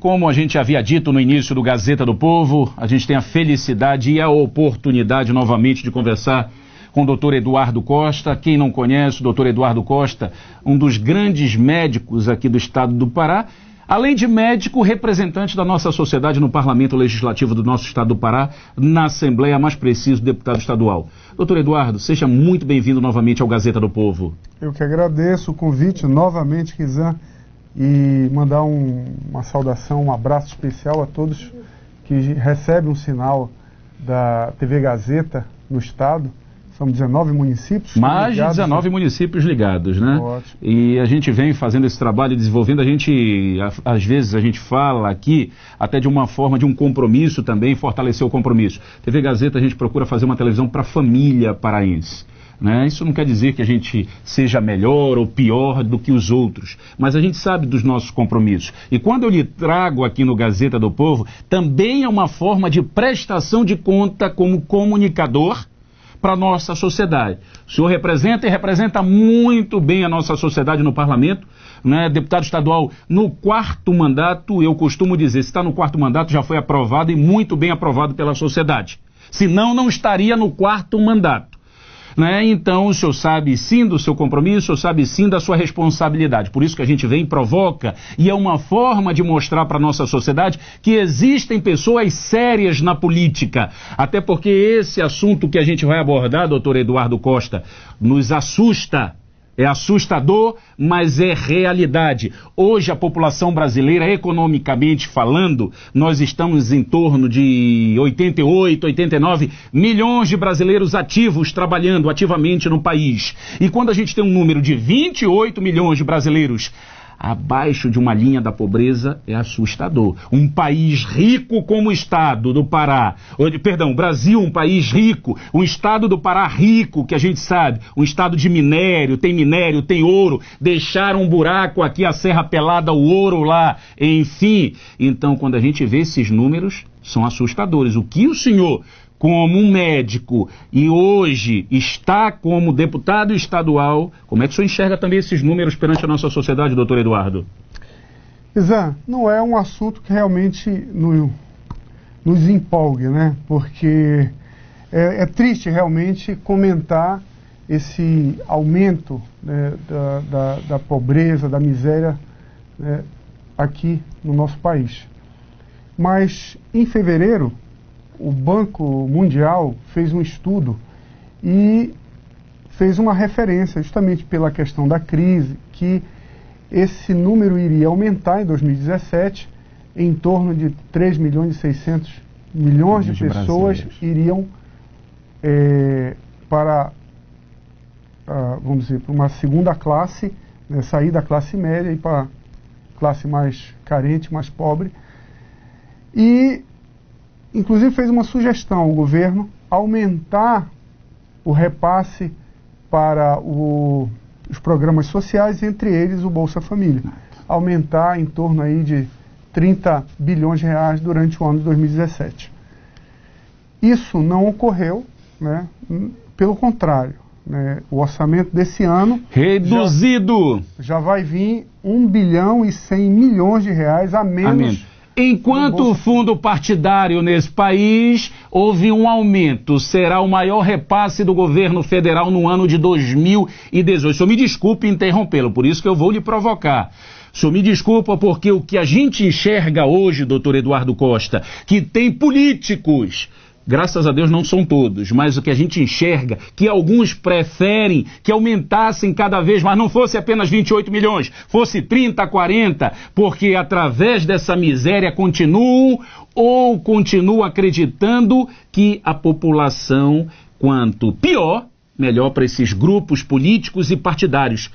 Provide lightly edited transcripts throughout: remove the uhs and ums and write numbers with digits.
Como a gente havia dito no início do Gazeta do Povo, a gente tem a felicidade e a oportunidade novamente de conversar com o doutor Eduardo Costa. Quem não conhece, o doutor Eduardo Costa, um dos grandes médicos aqui do estado do Pará, além de médico, representante da nossa sociedade no Parlamento Legislativo do nosso estado do Pará, na Assembleia, mais preciso, deputado estadual. Doutor Eduardo, seja muito bem-vindo novamente ao Gazeta do Povo. Eu que agradeço o convite novamente, Kizan, e mandar uma saudação, um abraço especial a todos que recebem um sinal da TV Gazeta no estado. São 19 municípios. Mais de 19 municípios ligados, né? Ótimo. E a gente vem fazendo esse trabalho, desenvolvendo, às vezes a gente fala aqui, até de uma forma de um compromisso também, fortalecer o compromisso. TV Gazeta, a gente procura fazer uma televisão para a família paraense. Né? Isso não quer dizer que a gente seja melhor ou pior do que os outros, mas a gente sabe dos nossos compromissos. E quando eu lhe trago aqui no Gazeta do Povo, também é uma forma de prestação de conta como comunicador para a nossa sociedade. O senhor representa e representa muito bem a nossa sociedade no parlamento, né? Deputado estadual no 4º mandato, eu costumo dizer, se está no 4º mandato já foi aprovado e muito bem aprovado pela sociedade. Senão não estaria no 4º mandato. Né? Então o senhor sabe sim do seu compromisso, o senhor sabe sim da sua responsabilidade. Por isso que a gente vem e provoca, e é uma forma de mostrar para a nossa sociedade que existem pessoas sérias na política. Até porque esse assunto que a gente vai abordar, doutor Eduardo Costa, nos assusta. É assustador, mas é realidade. Hoje a população brasileira, economicamente falando, nós estamos em torno de 88, 89 milhões de brasileiros ativos trabalhando ativamente no país. E quando a gente tem um número de 28 milhões de brasileiros abaixo de uma linha da pobreza, é assustador. Um país rico como o estado do Pará, Brasil, um país rico, um estado do Pará rico, que a gente sabe, um estado de minério, tem ouro, deixaram um buraco aqui, a Serra Pelada, o ouro lá, enfim. Então, quando a gente vê esses números, são assustadores. O que o senhor, como um médico, e hoje está como deputado estadual, como é que o senhor enxerga também esses números perante a nossa sociedade, doutor Eduardo? Kizan, não é um assunto que realmente nos empolgue, né? Porque é triste realmente comentar esse aumento, né, da pobreza, da miséria, né, aqui no nosso país. Mas em fevereiro, o Banco Mundial fez um estudo e fez uma referência justamente pela questão da crise, que esse número iria aumentar em 2017, em torno de 3 milhões e 600 milhões de pessoas iriam para uma segunda classe, né, sair da classe média e para a classe mais carente, mais pobre. E inclusive fez uma sugestão ao governo aumentar o repasse para os programas sociais, entre eles o Bolsa Família. Aumentar em torno aí de 30 bilhões de reais durante o ano de 2017. Isso não ocorreu, né? Pelo contrário, né? O orçamento desse ano reduzido já vai vir 1 bilhão e 100 milhões de reais a menos. Enquanto o fundo partidário nesse país houve um aumento, será o maior repasse do governo federal no ano de 2018. O senhor me desculpe interrompê-lo, por isso que eu vou lhe provocar. O senhor me desculpa porque o que a gente enxerga hoje, doutor Eduardo Costa, que tem políticos, graças a Deus não são todos, mas o que a gente enxerga, que alguns preferem que aumentassem cada vez mais, não fosse apenas 28 milhões, fosse 30, 40, porque através dessa miséria continuam acreditando que a população, quanto pior, melhor para esses grupos políticos e partidários.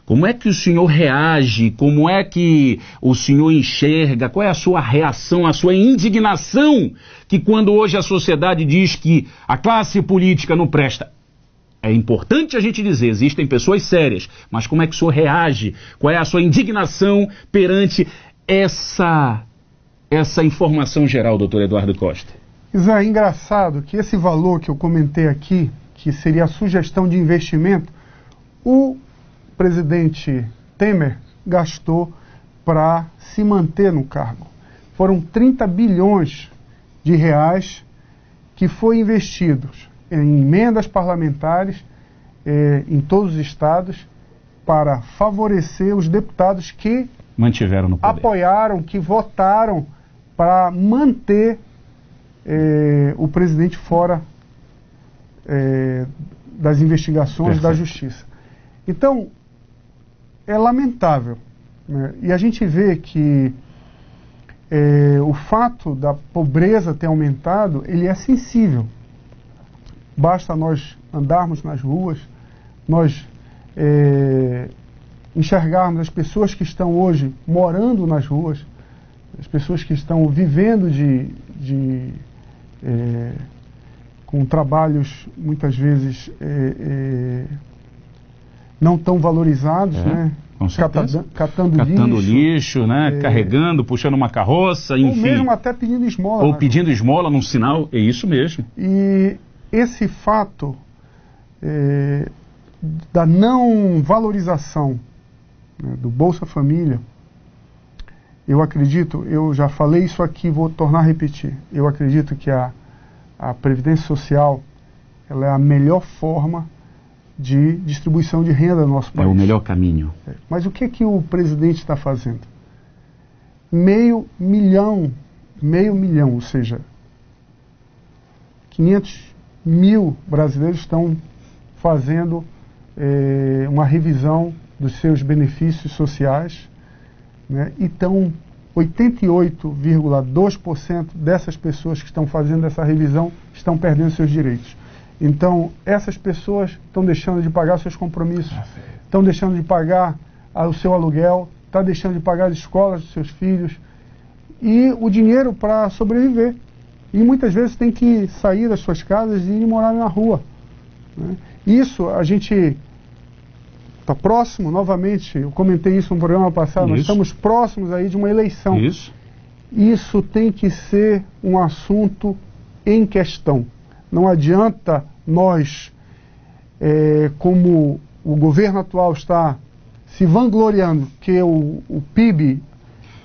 Como é que o senhor reage? Como é que o senhor enxerga? Qual é a sua reação, a sua indignação? Que quando hoje a sociedade diz que a classe política não presta. É importante a gente dizer, existem pessoas sérias, mas como é que o senhor reage? Qual é a sua indignação perante essa informação geral, doutor Eduardo Costa? É engraçado que esse valor que eu comentei aqui, que seria a sugestão de investimento, o presidente Temer gastou para se manter no cargo. foram 30 bilhões de reais que foi investidos em emendas parlamentares em todos os estados para favorecer os deputados que mantiveram no poder, apoiaram, que votaram para manter o presidente fora das investigações da justiça. Então, é lamentável, né? E a gente vê que o fato da pobreza ter aumentado, ele é sensível. Basta nós andarmos nas ruas, nós enxergarmos as pessoas que estão hoje morando nas ruas, as pessoas que estão vivendo com trabalhos muitas vezes não tão valorizados, né? Catando lixo, né? Carregando, puxando uma carroça, enfim. Ou mesmo até pedindo esmola. Ou pedindo esmola num sinal, é isso mesmo. E esse fato da não valorização, né, do Bolsa Família, eu acredito, eu já falei isso aqui, vou tornar a repetir, eu acredito que a Previdência Social, ela é a melhor forma de distribuição de renda no nosso país. É o melhor caminho. Mas o que o presidente está fazendo? Meio milhão, ou seja, 500 mil brasileiros estão fazendo uma revisão dos seus benefícios sociais, né? Então 88,2% dessas pessoas que estão fazendo essa revisão estão perdendo seus direitos. Então, essas pessoas estão deixando de pagar seus compromissos, estão deixando de pagar o seu aluguel, estão deixando de pagar as escolas dos seus filhos e o dinheiro para sobreviver. E muitas vezes tem que sair das suas casas e ir morar na rua, né? Isso, a gente está próximo, novamente, eu comentei isso no programa passado, nós estamos próximos aí de uma eleição. Isso tem que ser um assunto em questão. Não adianta nós, como o governo atual está se vangloriando, que o PIB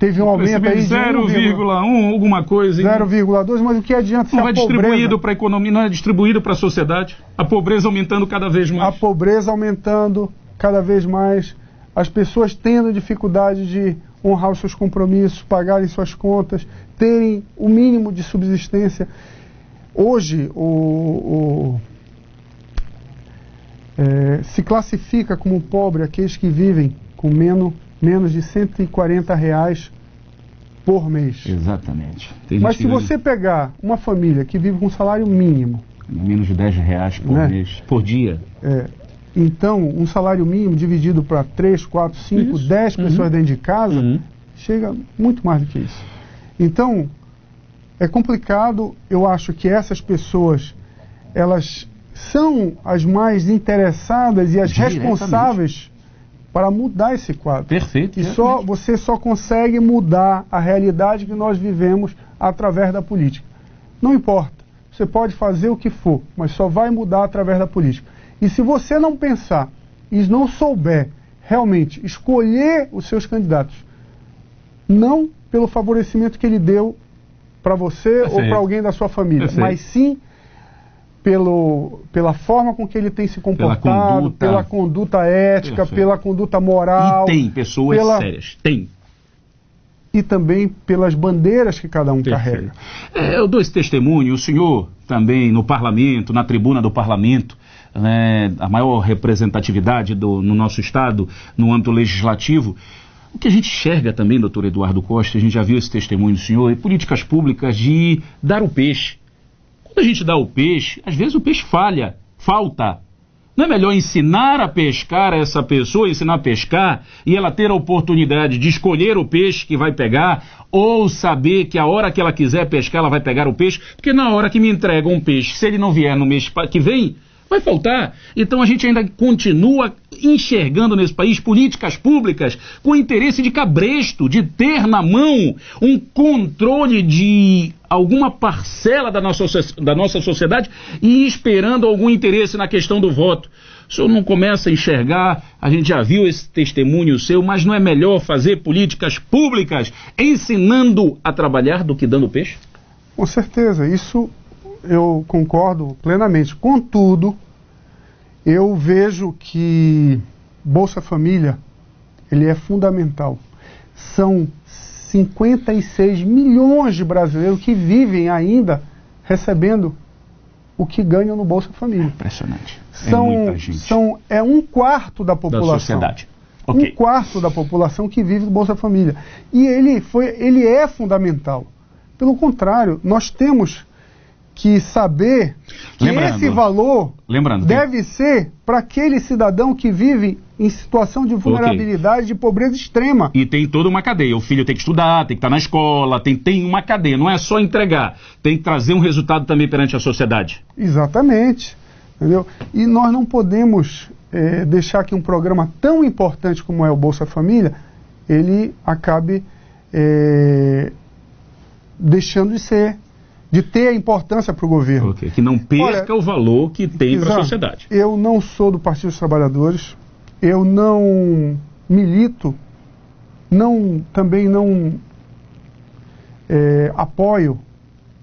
teve um aumento aí de 0,1, alguma coisa. 0,2, mas o que adianta se não é distribuído para a economia, não é distribuído para a sociedade? A pobreza aumentando cada vez mais. A pobreza aumentando cada vez mais, as pessoas tendo dificuldade de honrar os seus compromissos, pagarem suas contas, terem o mínimo de subsistência. Hoje, se classifica como pobre aqueles que vivem com menos de R$140 por mês. Exatamente. Mas se você pegar uma família que vive com salário mínimo... menos de R$10 por mês, por dia. Então, um salário mínimo dividido para 3, 4, 5, 10 pessoas dentro de casa, chega muito mais do que isso. Então, é complicado. Eu acho que essas pessoas, elas são as mais interessadas e as responsáveis para mudar esse quadro. Perfeito. E você só consegue mudar a realidade que nós vivemos através da política. Não importa, você pode fazer o que for, mas só vai mudar através da política. E se você não pensar e não souber realmente escolher os seus candidatos, não pelo favorecimento que ele deu para você ou para alguém da sua família, mas sim pela forma com que ele tem se comportado, pela conduta ética, pela conduta moral. E tem pessoas sérias, tem. E também pelas bandeiras que cada um carrega. Eu dou esse testemunho, o senhor também no parlamento, na tribuna do parlamento, né, a maior representatividade no nosso estado, no âmbito legislativo. O que a gente enxerga também, doutor Eduardo Costa, a gente já viu esse testemunho do senhor, é políticas públicas de dar o peixe. Quando a gente dá o peixe, às vezes o peixe falta. Não é melhor ensinar a pescar essa pessoa, ensinar a pescar, e ela ter a oportunidade de escolher o peixe que vai pegar, ou saber que a hora que ela quiser pescar, ela vai pegar o peixe, porque na hora que me entregam um peixe, se ele não vier no mês que vem, vai faltar. Então a gente ainda continua enxergando nesse país políticas públicas com interesse de cabresto, de ter na mão um controle de alguma parcela da nossa sociedade e esperando algum interesse na questão do voto. O senhor não começa a enxergar, a gente já viu esse testemunho seu, mas não é melhor fazer políticas públicas ensinando a trabalhar do que dando peixe? Com certeza, isso eu concordo plenamente. Contudo, eu vejo que Bolsa Família, ele é fundamental. São 56 milhões de brasileiros que vivem ainda recebendo o que ganham no Bolsa Família. Impressionante. Muita gente. É um quarto da população. Da sociedade. Okay. Um quarto da população que vive do Bolsa Família. E ele é fundamental. Pelo contrário, nós temos que saber que esse valor deve ser para aquele cidadão que vive em situação de vulnerabilidade, de pobreza extrema. E tem toda uma cadeia. O filho tem que estudar, tem que estar na escola, tem uma cadeia. Não é só entregar, tem que trazer um resultado também perante a sociedade. Exatamente. Entendeu? E nós não podemos deixar que um programa tão importante como é o Bolsa Família, ele acabe deixando de ter a importância para o governo. Que não perca o valor que tem para a sociedade. Eu não sou do Partido dos Trabalhadores, eu não milito, também não apoio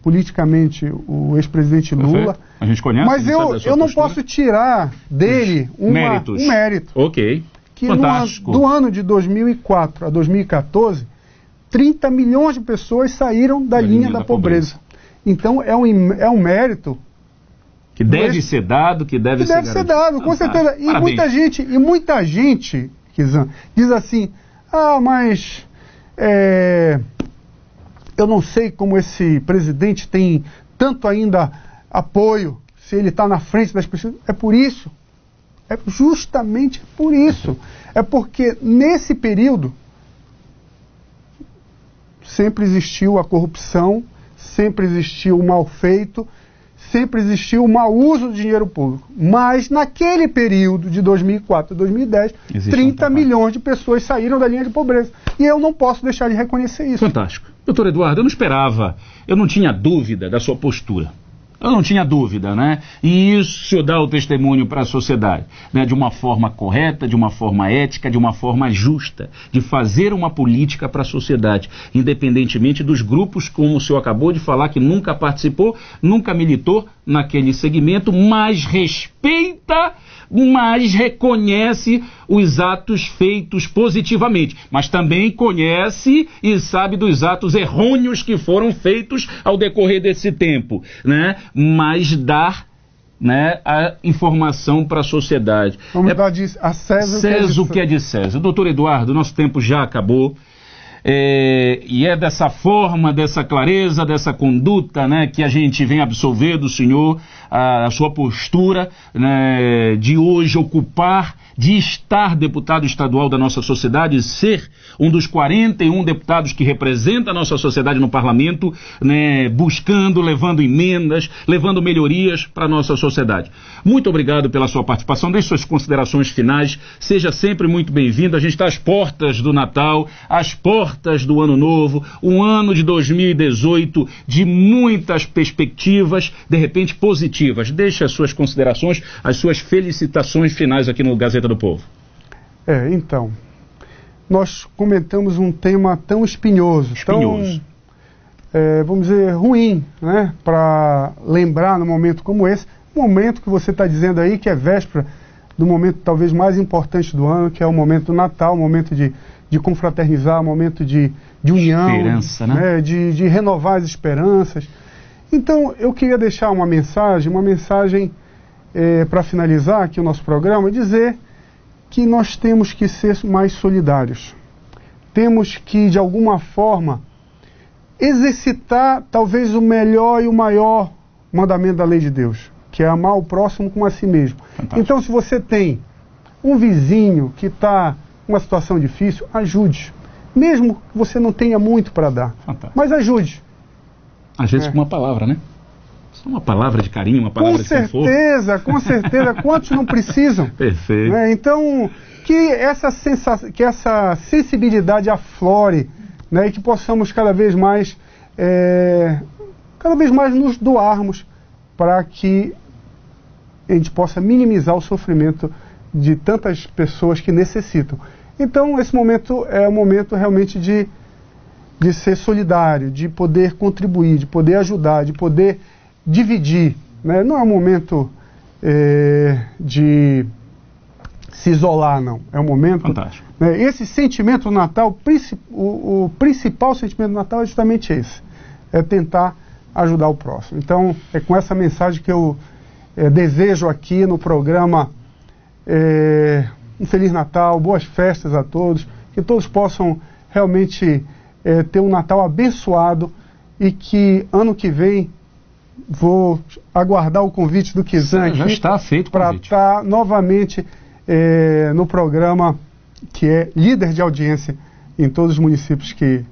politicamente o ex-presidente Lula. A gente conhece. Mas eu não posso tirar dele um mérito. Ok. Que do ano de 2004 a 2014, 30 milhões de pessoas saíram da linha da pobreza. Então é um mérito que deve ser dado, que deve ser dado, com certeza. E muita gente, Kizan, diz assim: mas eu não sei como esse presidente tem tanto ainda apoio, se ele está na frente das pessoas. É por isso. É justamente por isso. É porque nesse período sempre existiu a corrupção, sempre existiu o mal feito, sempre existiu o mau uso do dinheiro público. Mas naquele período de 2004 a 2010, 30 milhões de pessoas saíram da linha de pobreza. E eu não posso deixar de reconhecer isso. Fantástico. Doutor Eduardo, eu não esperava, eu não tinha dúvida da sua postura. Eu não tinha dúvida, né? E isso dá o testemunho para a sociedade, né? De uma forma correta, de uma forma ética, de uma forma justa, de fazer uma política para a sociedade, independentemente dos grupos, como o senhor acabou de falar, que nunca participou, nunca militou naquele segmento, mas respeita, mas reconhece os atos feitos positivamente, mas também conhece e sabe dos atos errôneos que foram feitos ao decorrer desse tempo, né? Mas dar, né, a informação para a sociedade. Vamos dar a César o que é de César. Doutor Eduardo, nosso tempo já acabou. E é dessa forma, dessa clareza, dessa conduta, né, que a gente vem absolver do senhor, a sua postura, né, de hoje ocupar, de estar deputado estadual da nossa sociedade, ser um dos 41 deputados que representa a nossa sociedade no parlamento, né, buscando, levando emendas, levando melhorias para a nossa sociedade. Muito obrigado pela sua participação, deixe suas considerações finais, seja sempre muito bem-vindo. A gente está às portas do Natal, às portas do Ano Novo, um ano de 2018 de muitas perspectivas, de repente positivas. Deixe as suas considerações, as suas felicitações finais aqui no Gazeta do Povo. Então, nós comentamos um tema tão espinhoso. Tão, vamos dizer, ruim, né, para lembrar num momento como esse, um momento que você está dizendo aí que é véspera do momento talvez mais importante do ano, que é o momento do Natal, o momento de confraternizar, o momento de união, esperança, né? De renovar as esperanças. Então, eu queria deixar uma mensagem para finalizar aqui o nosso programa, dizer que nós temos que ser mais solidários. Temos que, de alguma forma, exercitar talvez o melhor e o maior mandamento da lei de Deus, que é amar o próximo como a si mesmo. Fantástico. Então, se você tem um vizinho que está em uma situação difícil, ajude. Mesmo que você não tenha muito para dar. Fantástico. Mas ajude. Às vezes com uma palavra, né? Uma palavra de carinho, uma palavra de conforto. Com certeza. Quantos não precisam? Perfeito. Né? Então, que essa sensibilidade aflore, né? E que possamos cada vez mais nos doarmos para que a gente possa minimizar o sofrimento de tantas pessoas que necessitam. Então, esse momento é um momento realmente de ser solidário, de poder contribuir, de poder ajudar, de poder dividir. Né? Não é um momento de se isolar, não. É um momento... Fantástico. Né? Esse sentimento do Natal, o principal sentimento do Natal é justamente esse. É tentar ajudar o próximo. Então, é com essa mensagem que eu desejo aqui no programa um Feliz Natal, boas festas a todos, que todos possam realmente ter um Natal abençoado e que ano que vem vou aguardar o convite do Kizan aqui. Já está feito o convite. Para estar novamente no programa que é líder de audiência em todos os municípios que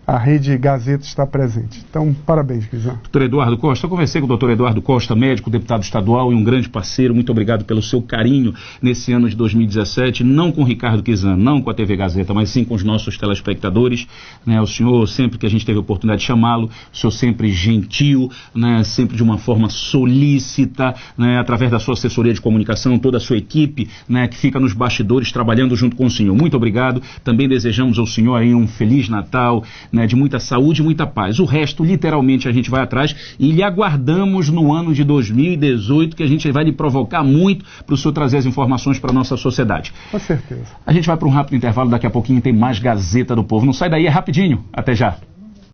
a Rede Gazeta está presente. Então, parabéns, Kizan. Doutor Eduardo Costa, eu conversei com o doutor Eduardo Costa, médico, deputado estadual e um grande parceiro. Muito obrigado pelo seu carinho nesse ano de 2017, não com o Ricardo Kizan, não com a TV Gazeta, mas sim com os nossos telespectadores. Né? O senhor, sempre que a gente teve a oportunidade de chamá-lo, o senhor sempre gentil, né? Sempre de uma forma solícita, né? Através da sua assessoria de comunicação, toda a sua equipe, né? Que fica nos bastidores trabalhando junto com o senhor. Muito obrigado. Também desejamos ao senhor aí um Feliz Natal, né, de muita saúde e muita paz. O resto, literalmente, a gente vai atrás e lhe aguardamos no ano de 2018, que a gente vai lhe provocar muito para o senhor trazer as informações para a nossa sociedade. Com certeza. A gente vai para um rápido intervalo, daqui a pouquinho tem mais Gazeta do Povo. Não sai daí, é rapidinho. Até já.